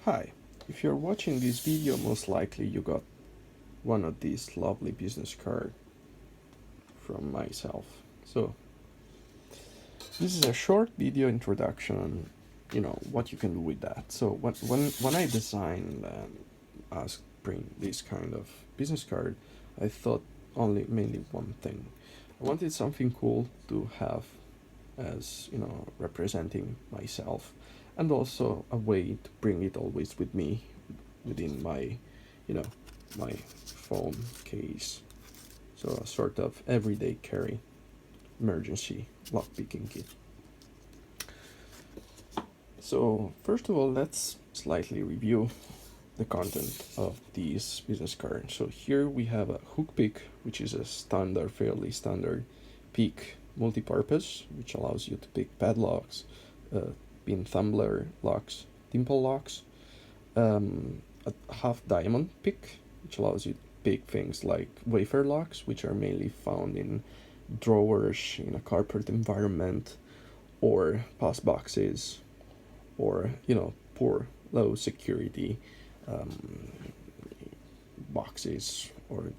Hi, if you're watching this video, most likely you got one of these lovely business cards from myself. So this is a short video introduction on, what you can do with that. So when I designed and asked print this kind of business card, I thought mainly one thing. I wanted something cool to have as, representing myself, and also a way to bring it always with me within my, my phone case. So a sort of everyday carry emergency lockpicking kit. So first of all, let's slightly review the content of these business cards. So here we have a hook pick, which is a fairly standard pick multi-purpose, which allows you to pick padlocks, pin tumbler locks, dimple locks, a half diamond pick, which allows you to pick things like wafer locks, which are mainly found in drawers in a corporate environment, or pass boxes, or poor low security boxes or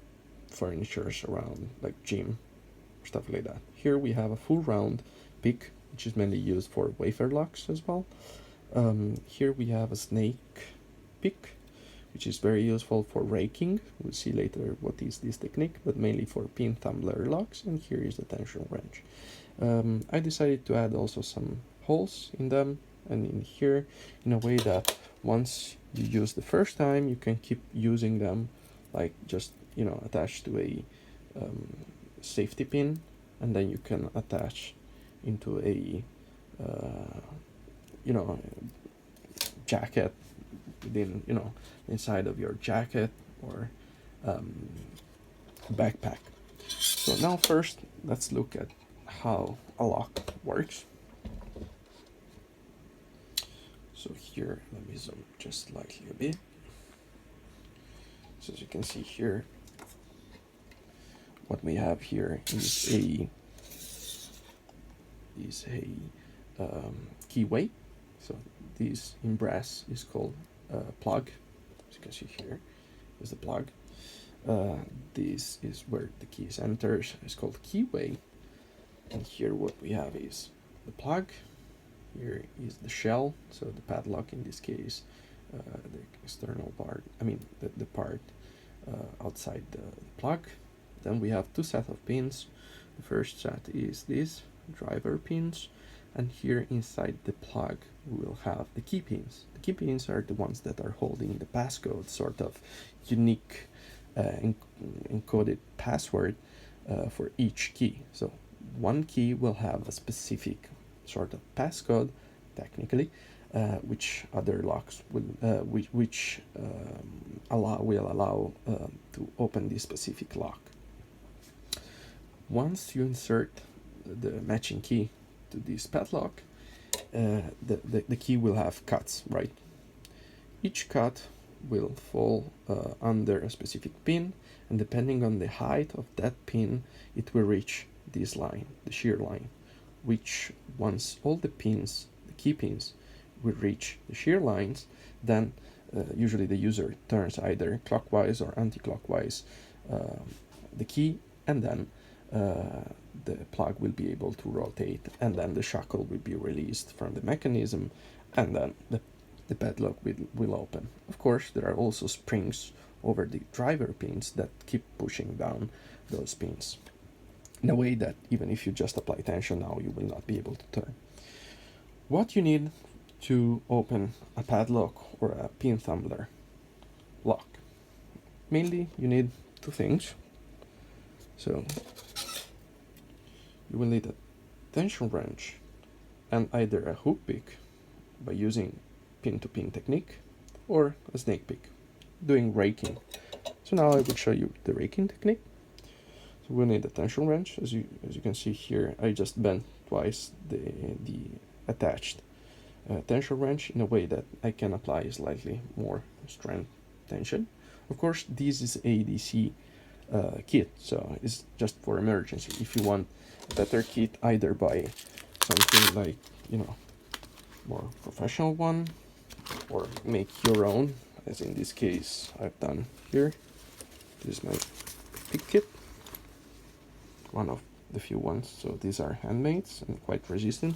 furnitures around like gym, stuff like that. Here we have a full round pick, which is mainly used for wafer locks as well. Here we have a snake pick, which is very useful for raking. We'll see later what is this technique, but mainly for pin tumbler locks. And here is the tension wrench. I decided to add also some holes in them and in here, in a way that once you use the first time, you can keep using them, like just attached to a safety pin, and then you can attach into a jacket within inside of your jacket or backpack. So now first let's look at how a lock works. So here, let me zoom just slightly a bit. So as you can see here, what we have here is a keyway. So this in brass is called plug. As you can see here is the plug. This is where the keys enters. It's called keyway. And here what we have is the plug. Here is the shell, so the padlock in this case, the external part, the part outside the plug. Then we have two sets of pins. The first set is these driver pins, and here inside the plug we will have the key pins. The key pins are the ones that are holding the passcode, sort of unique encoded password for each key. So one key will have a specific sort of passcode, technically, which other locks will allow to open this specific lock. Once you insert the matching key to this padlock, the key will have cuts, right? Each cut will fall under a specific pin, and depending on the height of that pin, it will reach this line, the shear line, which once all the pins, the key pins, will reach the shear lines, then usually the user turns either clockwise or anti-clockwise the key, and then the plug will be able to rotate, and then the shackle will be released from the mechanism, and then the padlock will open. Of course, there are also springs over the driver pins that keep pushing down those pins, in a way that even if you just apply tension now, you will not be able to turn. What you need to open a padlock or a pin tumbler lock? Mainly you need two things. So you will need a tension wrench and either a hook pick by using pin-to-pin technique, or a snake pick doing raking. So now I will show you the raking technique. So we'll need a tension wrench. As you can see here, I just bent twice the attached tension wrench in a way that I can apply slightly more strength tension. Of course, this is EDC kit, so it's just for emergency. If you want a better kit, either buy something like more professional one, or make your own, as in this case I've done here. This is my pick kit, one of the few ones, so these are handmade and quite resistant.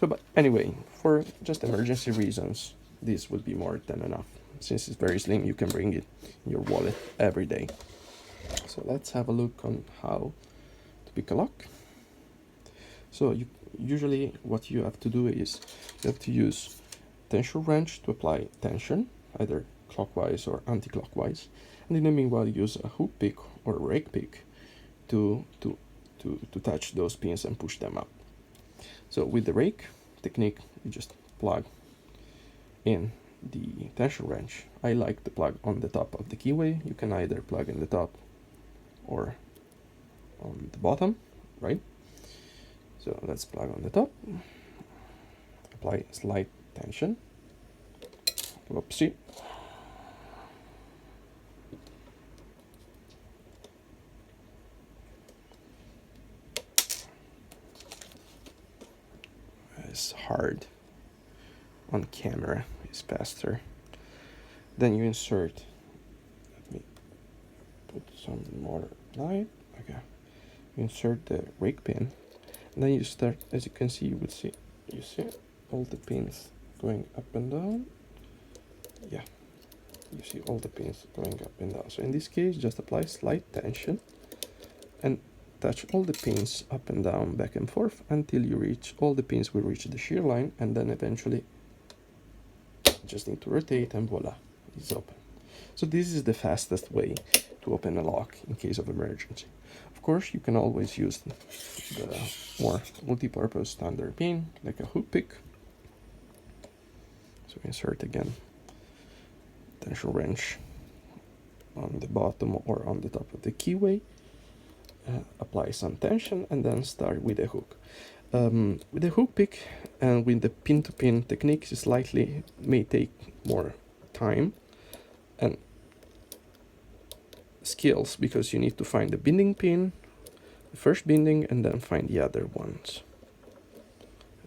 So, but anyway, for just emergency reasons, this would be more than enough. Since it's very slim, you can bring it in your wallet every day. So let's have a look on how to pick a lock. So usually what you have to do is you have to use tension wrench to apply tension, either clockwise or anti-clockwise, and in the meanwhile use a hook pick or a rake pick to touch those pins and push them up. So with the rake technique, you just plug in the tension wrench. I like to plug on the top of the keyway. You can either plug in the top or on the bottom, right? So let's plug on the top, apply slight tension. Whoopsie. It's hard on camera, it's faster. Then you insert, let me put some more light, okay. You insert the rake pin, and then you start, as you can see, you see all the pins going up and down. Yeah, you see all the pins going up and down. So in this case, just apply slight tension and touch all the pins up and down, back and forth, until you reach, all the pins will reach the shear line, and then eventually just need to rotate and voila, it's open. So this is the fastest way to open a lock in case of emergency. Of course, you can always use the more multi-purpose standard pin, like a hook pick. So insert again tension wrench on the bottom or on the top of the keyway, apply some tension, and then start with a hook. With the hook pick and with the pin-to-pin techniques, it may take more time and skills, because you need to find the binding pin, the first binding, and then find the other ones.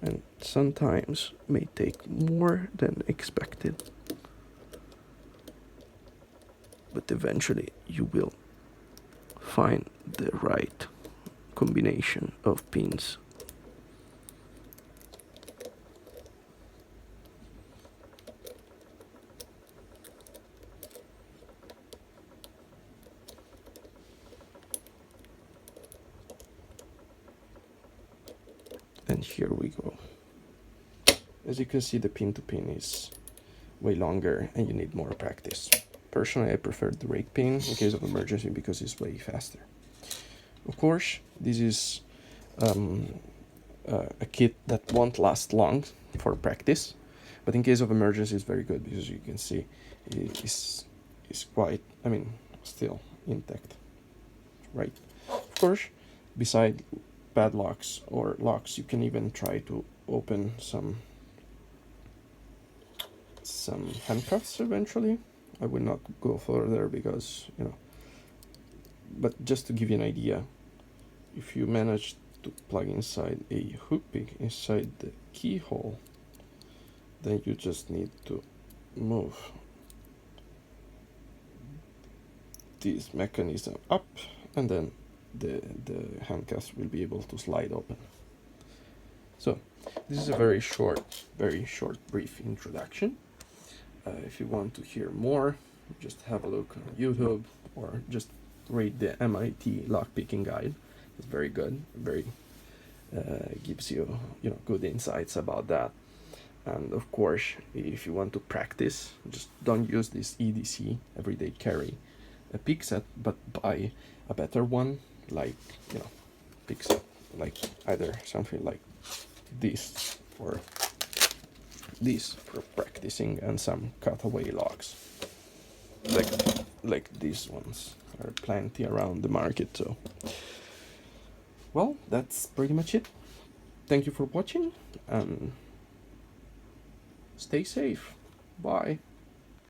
And sometimes may take more than expected, but eventually you will find the right combination of pins. And here we go. As you can see, the pin-to-pin is way longer and you need more practice. Personally, I prefer the rake pin in case of emergency because it's way faster. Of course, this is a kit that won't last long for practice, but in case of emergency it's very good, because you can see it's quite, I mean, still intact, right? Of course, beside padlocks or locks, you can even try to open some handcuffs eventually. I will not go further because, you know, but just to give you an idea, if you manage to plug inside a hook pick inside the keyhole, then you just need to move this mechanism up, and then the handcuffs will be able to slide open. So this is a very short, brief introduction. If you want to hear more, just have a look on YouTube or just read the MIT lockpicking guide. It's very good, very gives you, good insights about that. And of course, if you want to practice, just don't use this EDC everyday carry a pick set, but buy a better one, like pick set, like either something like this or this for practicing, and some cutaway locks like these ones are plenty around the market. So well, that's pretty much it. Thank you for watching and stay safe. Bye.